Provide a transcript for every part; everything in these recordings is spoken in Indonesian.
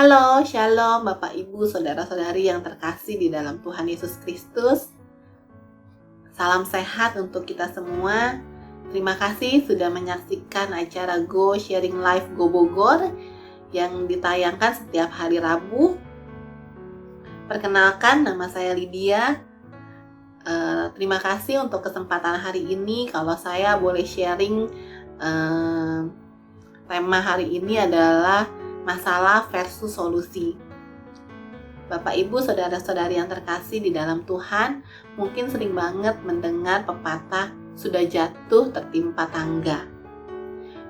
Halo, Shalom Bapak Ibu, Saudara-saudari yang terkasih di dalam Tuhan Yesus Kristus. Salam sehat untuk kita semua. Terima kasih sudah menyaksikan acara Go Sharing Life Go Bogor yang ditayangkan setiap hari Rabu. Perkenalkan, nama saya Lydia. Terima kasih untuk kesempatan hari ini. Kalau saya boleh sharing, tema hari ini adalah masalah versus solusi. Bapak Ibu, saudara-saudari yang terkasih di dalam Tuhan, mungkin sering banget mendengar pepatah sudah jatuh tertimpa tangga.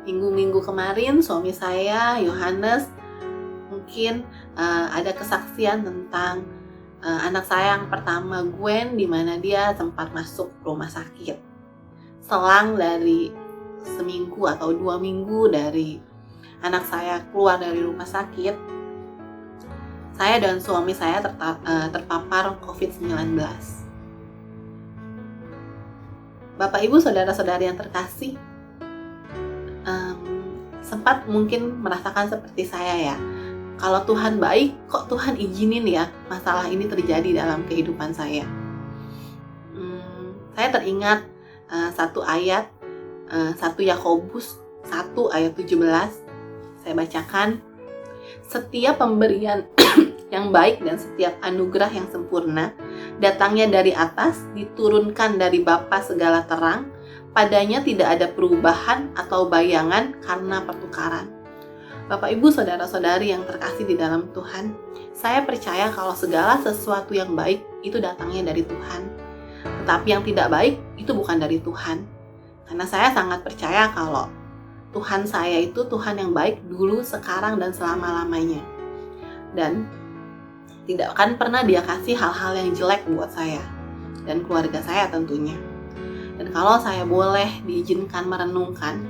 Minggu-minggu kemarin suami saya, Yohanes, mungkin ada kesaksian tentang anak saya yang pertama, Gwen, di mana dia sempat masuk rumah sakit. Selang dari seminggu atau 2 minggu dari anak saya keluar dari rumah sakit, saya dan suami saya terpapar COVID-19. Bapak Ibu, saudara-saudari yang terkasih, sempat mungkin merasakan seperti saya ya. Kalau Tuhan baik, kok Tuhan izinin ya masalah ini terjadi dalam kehidupan saya. Saya teringat satu ayat, 1 Yakobus 1 ayat 17. Saya bacakan, setiap pemberian yang baik dan setiap anugerah yang sempurna datangnya dari atas, diturunkan dari Bapa segala terang, padanya tidak ada perubahan atau bayangan karena pertukaran. Bapak Ibu, saudara-saudari yang terkasih di dalam Tuhan, saya percaya kalau segala sesuatu yang baik itu datangnya dari Tuhan. Tetapi yang tidak baik itu bukan dari Tuhan. Karena saya sangat percaya kalau Tuhan saya itu Tuhan yang baik dulu, sekarang, dan selama-lamanya. Dan tidak akan pernah Dia kasih hal-hal yang jelek buat saya dan keluarga saya tentunya. Dan kalau saya boleh diizinkan merenungkan,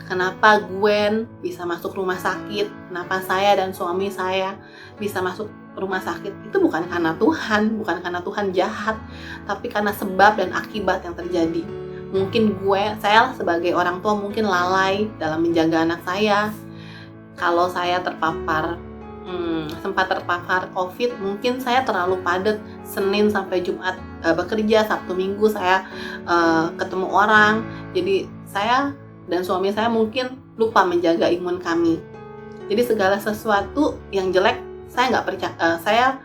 kenapa Gwen bisa masuk rumah sakit, kenapa saya dan suami saya bisa masuk rumah sakit, itu bukan karena Tuhan, bukan karena Tuhan jahat, tapi karena sebab dan akibat yang terjadi. Mungkin saya sebagai orang tua mungkin lalai dalam menjaga anak saya. Kalau saya sempat terpapar COVID, mungkin saya terlalu padat Senin sampai Jumat bekerja, Sabtu Minggu saya ketemu orang. Jadi saya dan suami saya mungkin lupa menjaga imun kami. Jadi segala sesuatu yang jelek saya nggak percaya.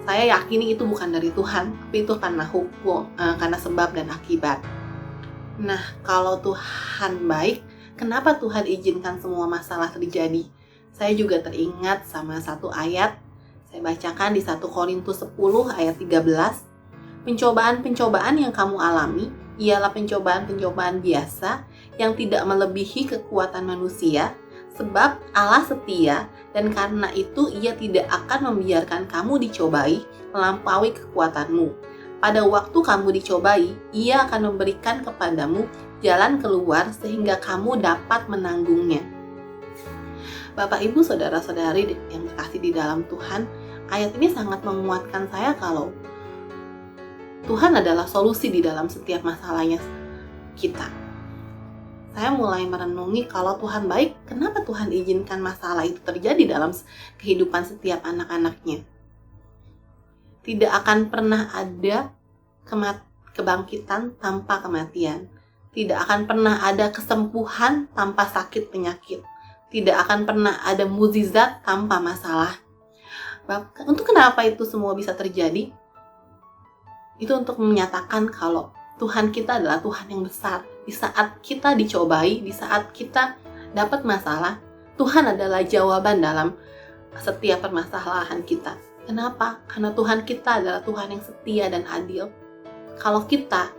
Saya yakini itu bukan dari Tuhan, tapi itu karena hukum, karena sebab dan akibat. Nah, kalau Tuhan baik, kenapa Tuhan izinkan semua masalah terjadi? Saya juga teringat sama satu ayat, saya bacakan di 1 Korintus 10 ayat 13. Pencobaan-pencobaan yang kamu alami ialah pencobaan-pencobaan biasa yang tidak melebihi kekuatan manusia, sebab Allah setia, dan karena itu Ia tidak akan membiarkan kamu dicobai melampaui kekuatanmu. Pada waktu kamu dicobai, Ia akan memberikan kepadamu jalan keluar sehingga kamu dapat menanggungnya. Bapak Ibu, saudara-saudari yang terkasih di dalam Tuhan, ayat ini sangat menguatkan saya kalau Tuhan adalah solusi di dalam setiap masalahnya kita. Saya mulai merenungi kalau Tuhan baik, kenapa Tuhan izinkan masalah itu terjadi dalam kehidupan setiap anak-anaknya. Tidak akan pernah ada kebangkitan tanpa kematian. Tidak akan pernah ada kesembuhan tanpa sakit penyakit. Tidak akan pernah ada mukjizat tanpa masalah. Untuk kenapa itu semua bisa terjadi? Itu untuk menyatakan kalau Tuhan kita adalah Tuhan yang besar. Di saat kita dicobai, di saat kita dapat masalah, Tuhan adalah jawaban dalam setiap permasalahan kita. Kenapa? Karena Tuhan kita adalah Tuhan yang setia dan adil. Kalau kita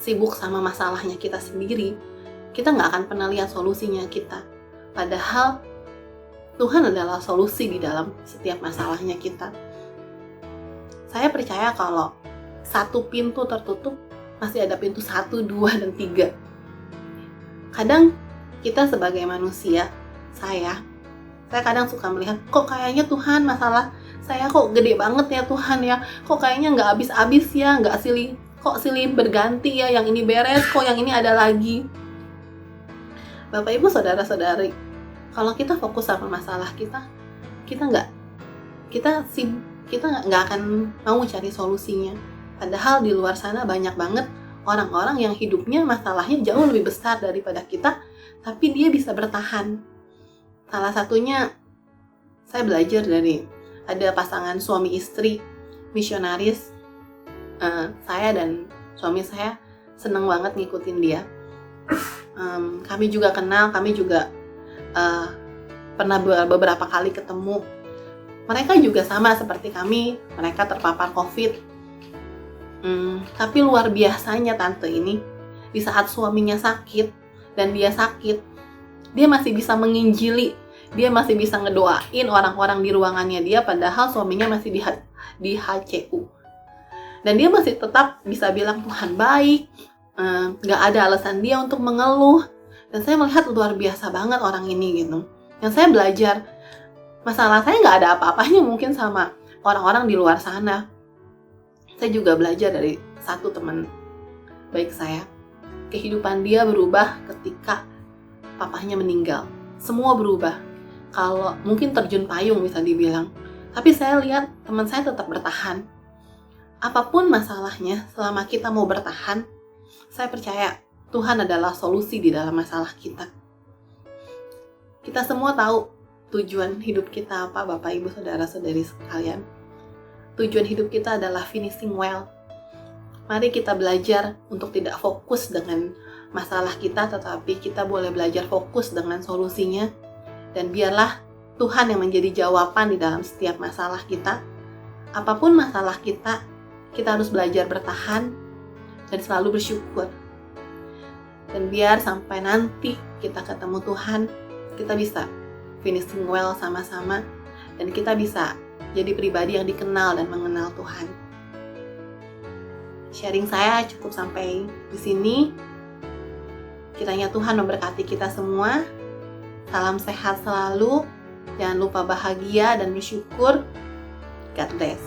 sibuk sama masalahnya kita sendiri, kita nggak akan pernah lihat solusinya kita. Padahal Tuhan adalah solusi di dalam setiap masalahnya kita. Saya percaya kalau satu pintu tertutup, masih ada pintu 1, 2, dan 3. Kadang kita sebagai manusia, saya kadang suka melihat, kok kayaknya Tuhan masalah saya kok gede banget ya Tuhan ya, kok kayaknya nggak habis-habis ya, kok silih berganti ya, yang ini beres, kok yang ini ada lagi. Bapak Ibu, saudara-saudari Kalau kita fokus sama masalah kita nggak akan mau cari solusinya. Padahal di luar sana banyak banget orang-orang yang hidupnya masalahnya jauh lebih besar daripada kita, tapi dia bisa bertahan. Salah satunya saya belajar dari ada pasangan suami istri misionaris. Saya dan suami saya seneng banget ngikutin dia. Kami juga kenal, kami juga pernah beberapa kali ketemu. Mereka juga sama seperti kami, mereka terpapar COVID. Tapi luar biasanya tante ini, di saat suaminya sakit dan dia sakit, dia masih bisa menginjili, dia masih bisa ngedoain orang-orang di ruangannya dia, padahal suaminya masih di HCU. Dan dia masih tetap bisa bilang Tuhan baik, gak ada alasan dia untuk mengeluh. Dan saya melihat luar biasa banget orang ini gitu. Dan saya belajar, masalah saya gak ada apa-apanya mungkin sama orang-orang di luar sana. Saya juga belajar dari satu teman baik saya. Kehidupan dia berubah ketika papahnya meninggal. Semua berubah. Kalau mungkin terjun payung bisa dibilang. Tapi saya lihat teman saya tetap bertahan. Apapun masalahnya, selama kita mau bertahan, saya percaya Tuhan adalah solusi di dalam masalah kita. Kita semua tahu tujuan hidup kita apa, Bapak, Ibu, Saudara-saudari sekalian. Tujuan hidup kita adalah finishing well. Mari kita belajar untuk tidak fokus dengan masalah kita, tetapi kita boleh belajar fokus dengan solusinya. Dan biarlah Tuhan yang menjadi jawaban di dalam setiap masalah kita. Apapun masalah kita harus belajar bertahan dan selalu bersyukur. Dan biar sampai nanti kita ketemu Tuhan, kita bisa finishing well sama-sama, dan kita bisa jadi pribadi yang dikenal dan mengenal Tuhan. Sharing saya cukup sampai di sini. Kiranya Tuhan memberkati kita semua. Salam sehat selalu. Jangan lupa bahagia dan bersyukur. God bless.